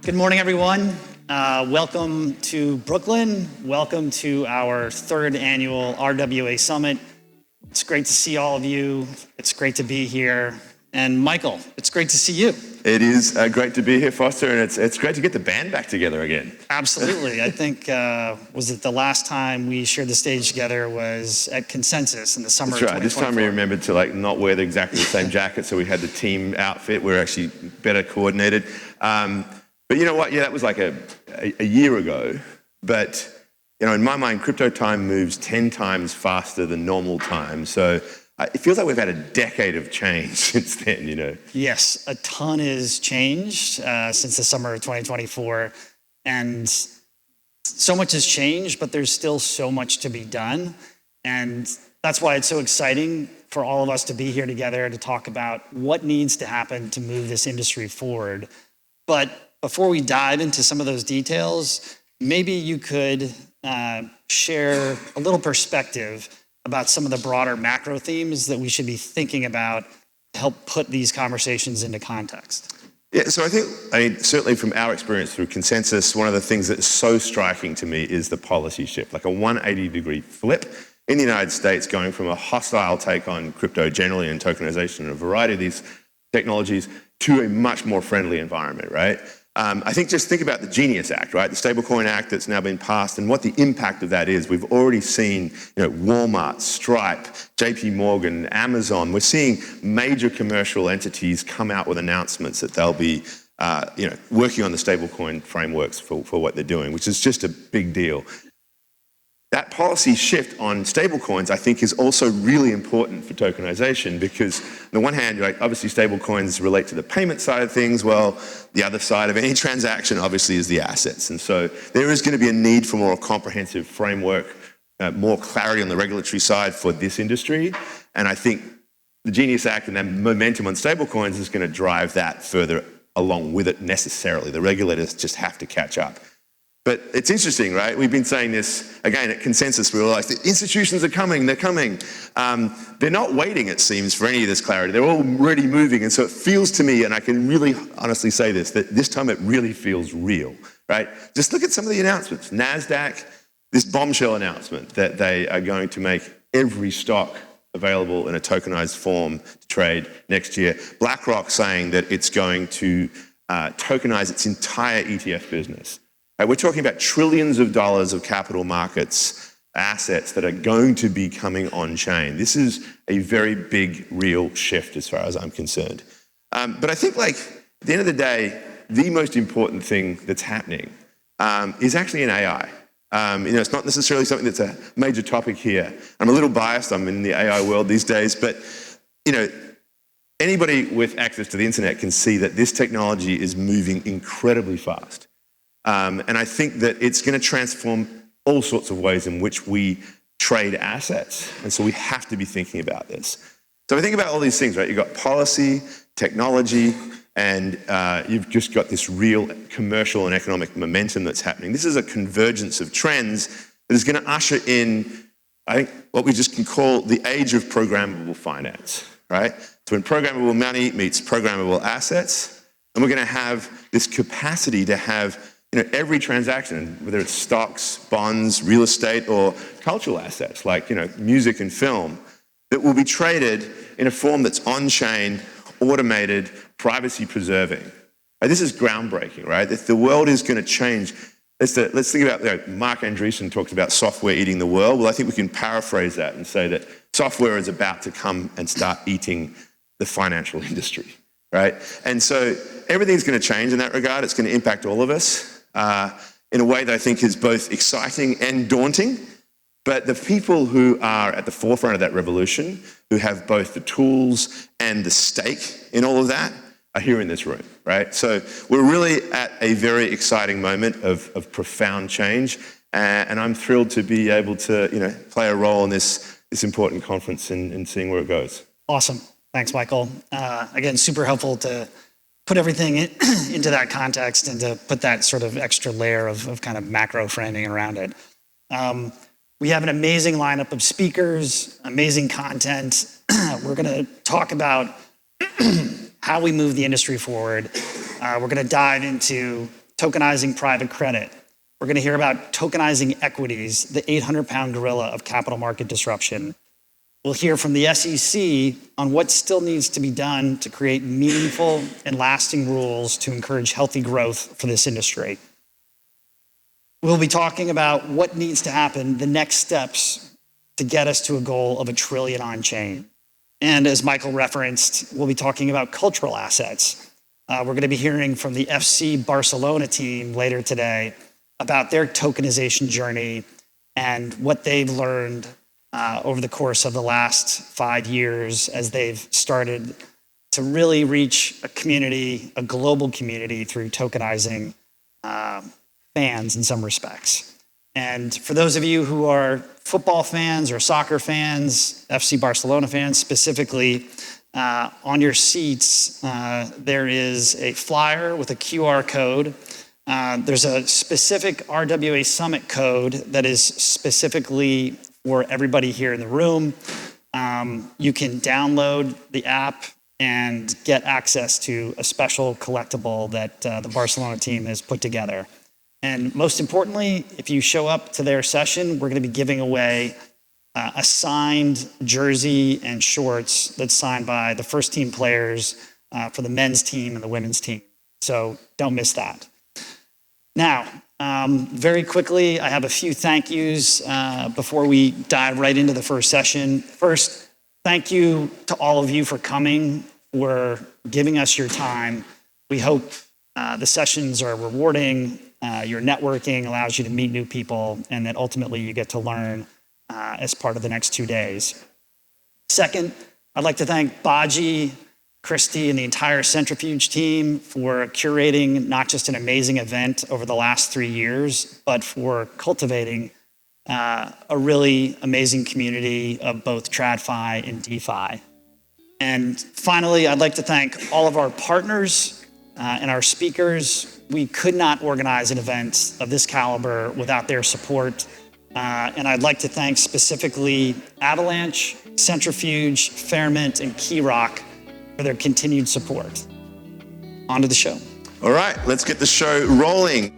Good morning, everyone. Welcome to Brooklyn. Welcome to our third annual RWA Summit. It's great to see all of you. It's great to be here. And Michael, it's great to see you. It is great to be here, Foster, and it's great to get the band back together again. Absolutely. I think, was it the last time we shared the stage together was at Consensus in the summer of 2024. That's right. This time we remembered to not wear exactly the same jacket, so we had the team outfit. We're actually better coordinated. But you know what? Yeah, that was like a year ago. But in my mind, crypto time moves 10 times faster than normal time. So it feels like we've had a decade of change since then, Yes, a ton has changed since the summer of 2024. And so much has changed, but there's still so much to be done. And that's why it's so exciting for all of us to be here together to talk about what needs to happen to move this industry forward. But before we dive into some of those details, maybe you could share a little perspective about some of the broader macro themes that we should be thinking about to help put these conversations into context. Yeah, so I think, certainly from our experience through Consensus, one of the things that's so striking to me is the policy shift, like a 180-degree flip in the United States, going from a hostile take on crypto generally and tokenization and a variety of these technologies to a much more friendly environment, right? I think just think about the Genius Act, right? The Stablecoin Act that's now been passed and what the impact of that is. We've already seen, Walmart, Stripe, JP Morgan, Amazon. We're seeing major commercial entities come out with announcements that they'll be, working on the stablecoin frameworks for what they're doing, which is just a big deal. That policy shift on stablecoins, I think, is also really important for tokenization because, on the one hand, obviously stablecoins relate to the payment side of things. Well, the other side of any transaction, obviously, is the assets. And so there is going to be a need for more comprehensive framework, more clarity on the regulatory side for this industry. And I think the Genius Act and that momentum on stablecoins is going to drive that further along with it necessarily. The regulators just have to catch up. But it's interesting, right? We've been saying this, again, at Consensus, we were like, the institutions are coming, they're coming. They're not waiting, it seems, for any of this clarity. They're already moving. And so it feels to me, and I can really honestly say this, that this time it really feels real, right? Just look at some of the announcements. NASDAQ, this bombshell announcement that they are going to make every stock available in a tokenized form to trade next year. BlackRock saying that it's going to tokenize its entire ETF business. We're talking about trillions of dollars of capital markets assets that are going to be coming on chain. This is a very big, real shift as far as I'm concerned. But I think, at the end of the day, the most important thing that's happening is actually in AI. It's not necessarily something that's a major topic here. I'm a little biased. I'm in the AI world these days, but anybody with access to the internet can see that this technology is moving incredibly fast. And I think that it's going to transform all sorts of ways in which we trade assets. And so we have to be thinking about this. So I think about all these things, right? You've got policy, technology, and you've just got this real commercial and economic momentum that's happening. This is a convergence of trends that is going to usher in, I think, what we just can call the age of programmable finance, right? So when programmable money meets programmable assets, and we're going to have this capacity to have every transaction, whether it's stocks, bonds, real estate, or cultural assets like, music and film, that will be traded in a form that's on-chain, automated, privacy-preserving. This is groundbreaking, right? If the world is going to change, let's think about, Mark Andreessen talks about software eating the world. Well, I think we can paraphrase that and say that software is about to come and start eating the financial industry, right? And so everything's going to change in that regard. It's going to impact all of us. In a way that I think is both exciting and daunting. But the people who are at the forefront of that revolution, who have both the tools and the stake in all of that, are here in this room, right? So we're really at a very exciting moment of profound change. And I'm thrilled to be able to, play a role in this important conference and seeing where it goes. Awesome. Thanks, Michael. Again, super helpful to put everything into that context and to put that sort of extra layer of kind of macro framing around it. We have an amazing lineup of speakers, amazing content. We're going to talk about how we move the industry forward. We're going to dive into tokenizing private credit. We're going to hear about tokenizing equities, the 800-pound gorilla of capital market disruption. We'll hear from the SEC on what still needs to be done to create meaningful and lasting rules to encourage healthy growth for this industry. We'll be talking about what needs to happen, the next steps to get us to a goal of $1 trillion on chain. And as Michael referenced, we'll be talking about cultural assets. We're going to be hearing from the FC Barcelona team later today about their tokenization journey and what they've learned over the course of the last 5 years as they've started to really reach a community, a global community, through tokenizing fans in some respects. And for those of you who are football fans or soccer fans, FC Barcelona fans specifically, on your seats, there is a flyer with a QR code. There's a specific RWA Summit code that is specifically for everybody here in the room. You can download the app and get access to a special collectible that the Barcelona team has put together. And most importantly, if you show up to their session, we're going to be giving away a signed jersey and shorts that's signed by the first team players for the men's team and the women's team. So don't miss that. Now, very quickly, I have a few thank yous before we dive right into the first session. First, thank you to all of you for coming, for giving us your time. We hope the sessions are rewarding, your networking allows you to meet new people, and that ultimately you get to learn as part of the next 2 days. Second, I'd like to thank Baji, Christy, and the entire Centrifuge team for curating not just an amazing event over the last 3 years, but for cultivating a really amazing community of both TradFi and DeFi. And finally, I'd like to thank all of our partners and our speakers. We could not organize an event of this caliber without their support. And I'd like to thank specifically Avalanche, Centrifuge, Fairmint, and KeyRock for their continued support. On to the show. All right, let's get the show rolling.